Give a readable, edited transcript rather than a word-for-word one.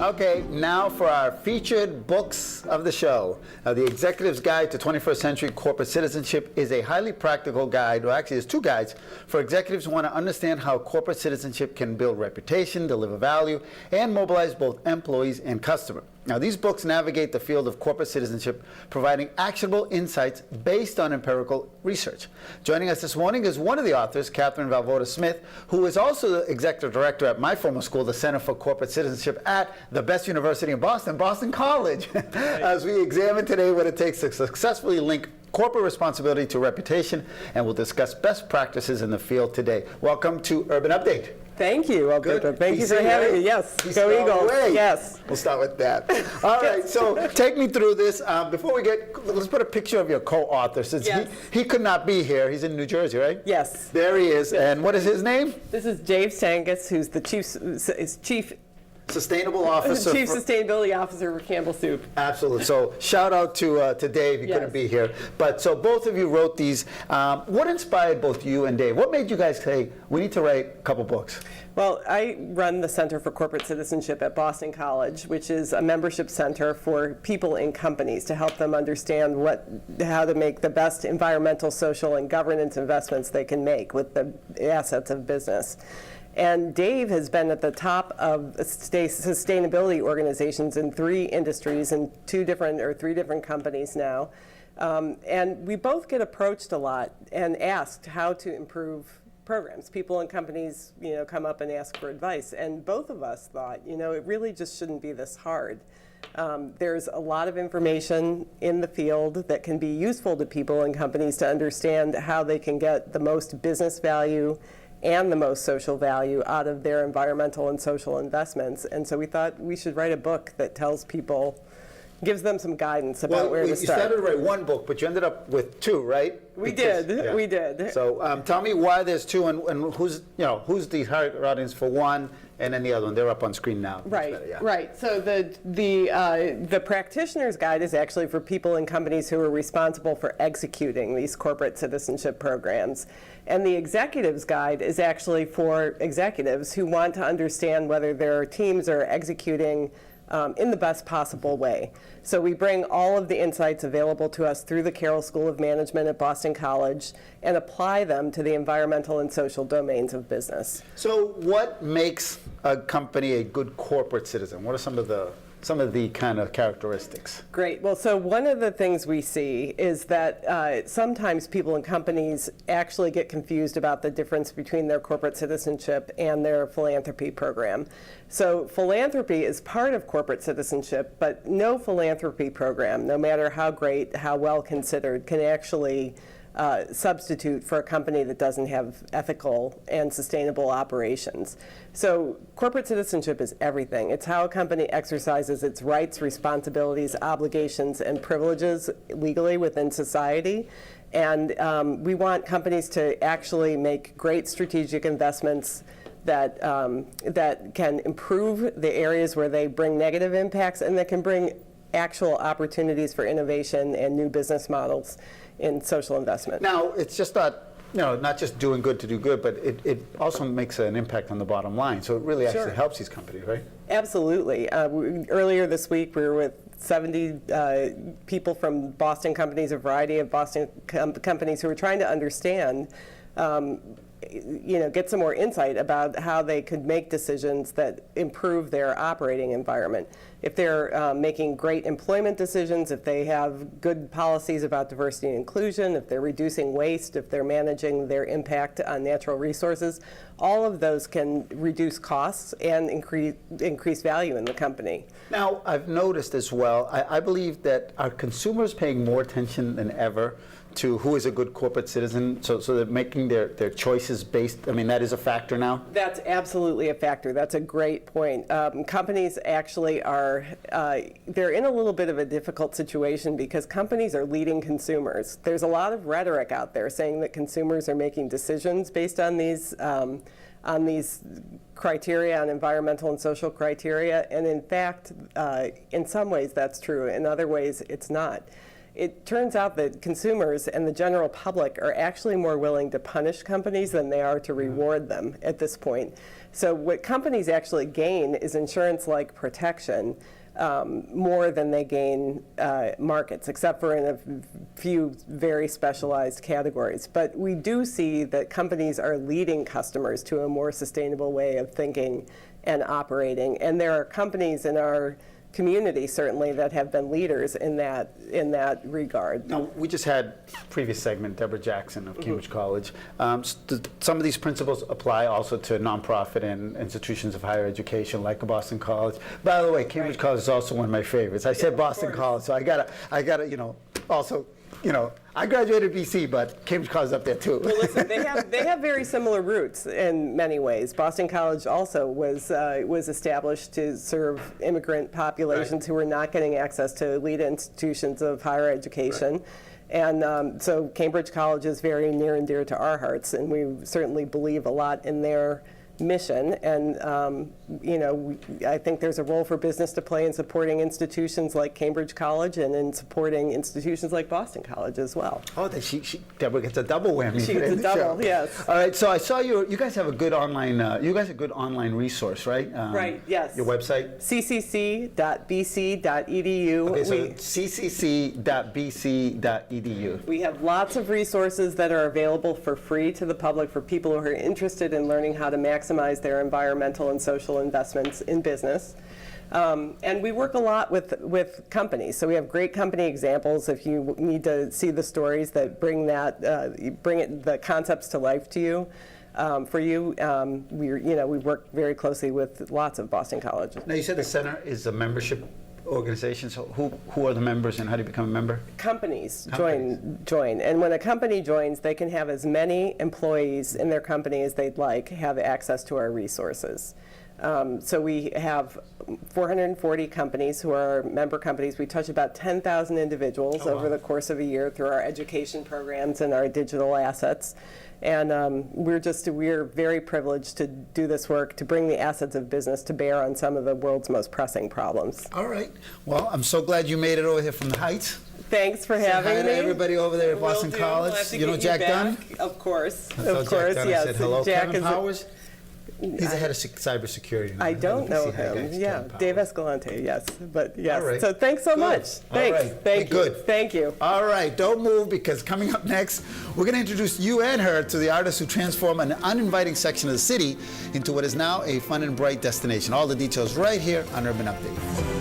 Okay, now for our featured books of the show. The Executive's Guide to 21st Century Corporate Citizenship is a highly practical guide, or actually there's two guides, for executives who want to understand how corporate citizenship can build reputation, deliver value, and mobilize both employees and customers. Now, these books navigate the field of corporate citizenship, providing actionable insights based on empirical research. Joining us this morning is one of the authors, Katherine Valvoda Smith, who is also the executive director at my former school, the Center for Corporate Citizenship at the best university in Boston, Boston College, as we examine today what it takes to successfully link corporate responsibility to reputation, and we'll discuss best practices in the field today. Welcome to Urban Update. Thank you, Alberto. Thank you for having me. Yes, go Eagles. Yes. We'll start with that. All right, so take me through this. Before we let's put a picture of your co-author, since yes. he could not be here. He's in New Jersey, right? Yes. There he is. And what is his name? This is Dave Stangus, who's the Chief Sustainable Officer. Chief Sustainability Officer for Campbell Soup. Absolutely. So shout out to Dave. He couldn't be here. But so both of you wrote these. What inspired both you and Dave? What made you guys say, we need to write a couple books? Well, I run the Center for Corporate Citizenship at Boston College, which is a membership center for people in companies to help them understand how to make the best environmental, social, and governance investments they can make with the assets of business. And Dave has been at the top of sustainability organizations in 3 industries and 3 different companies now. And we both get approached a lot and asked how to improve programs. People in companies, come up and ask for advice. And both of us thought, it really just shouldn't be this hard. There's a lot of information in the field that can be useful to people in companies to understand how they can get the most business value and the most social value out of their environmental and social investments. And so we thought we should write a book that tells people, gives them some guidance about where to start. You started to write one book, but you ended up with 2, right? We did. So tell me why there's 2 and who's the target audience for one, and then the other one. They're up on screen now. Right, right. So the practitioner's guide is actually for people in companies who are responsible for executing these corporate citizenship programs. And the executive's guide is actually for executives who want to understand whether their teams are executing in the best possible way. So we bring all of the insights available to us through the Carroll School of Management at Boston College and apply them to the environmental and social domains of business. So what makes a company a good corporate citizen? What are some of the kind of characteristics? Great. Well, so one of the things we see is that sometimes people in companies actually get confused about the difference between their corporate citizenship and their philanthropy program. So philanthropy is part of corporate citizenship, but no philanthropy program, no matter how great, how well considered, can actually substitute for a company that doesn't have ethical and sustainable operations. So corporate citizenship is everything. It's how a company exercises its rights, responsibilities, obligations, and privileges legally within society. And we want companies to actually make great strategic investments that can improve the areas where they bring negative impacts and that can bring actual opportunities for innovation and new business models in social investment. Now, it's just not just doing good to do good, but it also makes an impact on the bottom line. So it really actually helps these companies, right? Absolutely. Earlier this week, we were with 70 people from Boston companies, a variety of Boston companies who were trying to understand get some more insight about how they could make decisions that improve their operating environment. If they're making great employment decisions, if they have good policies about diversity and inclusion, if they're reducing waste, if they're managing their impact on natural resources, all of those can reduce costs and increase value in the company. Now, I've noticed as well, I believe that our consumers paying more attention than ever to who is a good corporate citizen, so they're making their choices based, that is a factor now? That's absolutely a factor. That's a great point. Companies actually are, they're in a little bit of a difficult situation because companies are leading consumers. There's a lot of rhetoric out there saying that consumers are making decisions based on these criteria, on environmental and social criteria, and in fact, in some ways that's true. In other ways, it's not. it turns out that consumers and the general public are actually more willing to punish companies than they are to reward them at this point. So what companies actually gain is insurance-like protection more than they gain markets, except for in a few very specialized categories. But we do see that companies are leading customers to a more sustainable way of thinking and operating. And there are companies in our community, certainly, that have been leaders in that regard. Now, we just had previous segment, Deborah Jackson of Cambridge College. Some of these principles apply also to nonprofit and institutions of higher education, like Boston College. By the way, Cambridge College is also one of my favorites. I said Boston College, so I gotta, also, I graduated BC, but Cambridge College is up there too. Well, listen, they have very similar roots in many ways. Boston College also was established to serve immigrant populations who were not getting access to elite institutions of higher education. And so Cambridge College is very near and dear to our hearts, and we certainly believe a lot in their mission. And I think there's a role for business to play in supporting institutions like Cambridge College and in supporting institutions like Boston College as well. Oh, Deborah gets a double whammy. She gets a double, yes. All right, so I saw you guys have a good online, resource, right? Right, yes. Your website? ccc.bc.edu. Okay, so ccc.bc.edu. We have lots of resources that are available for free to the public for people who are interested in learning how to maximize their environmental and social investments in business. And we work a lot with companies. So we have great company examples if you need to see the stories that bring the concepts to life to you. For you, we work very closely with lots of Boston colleges. Now, you said the center is a membership organization, so who are the members and how do you become a member? Companies join. And when a company joins, they can have as many employees in their company as they'd like have access to our resources. So we have 440 companies who are member companies. We touch about 10,000 individuals over the course of a year through our education programs and our digital assets. And we're very privileged to do this work, to bring the assets of business to bear on some of the world's most pressing problems. All right. Well, I'm so glad you made it over here from the Heights. Thanks for having me. Hi to everybody over there at Boston College. You know Jack Dunn? Of course. Of course, yes. I said hello. Jack Kevin Powers? He's the head of cybersecurity now. I don't know him. Yeah, Dave Escalante, yes. But yes, right. So thanks so much. Thanks. All right. Thank you. Good. Thank you. All right, don't move, because coming up next, we're going to introduce you and her to the artists who transform an uninviting section of the city into what is now a fun and bright destination. All the details right here on Urban Update.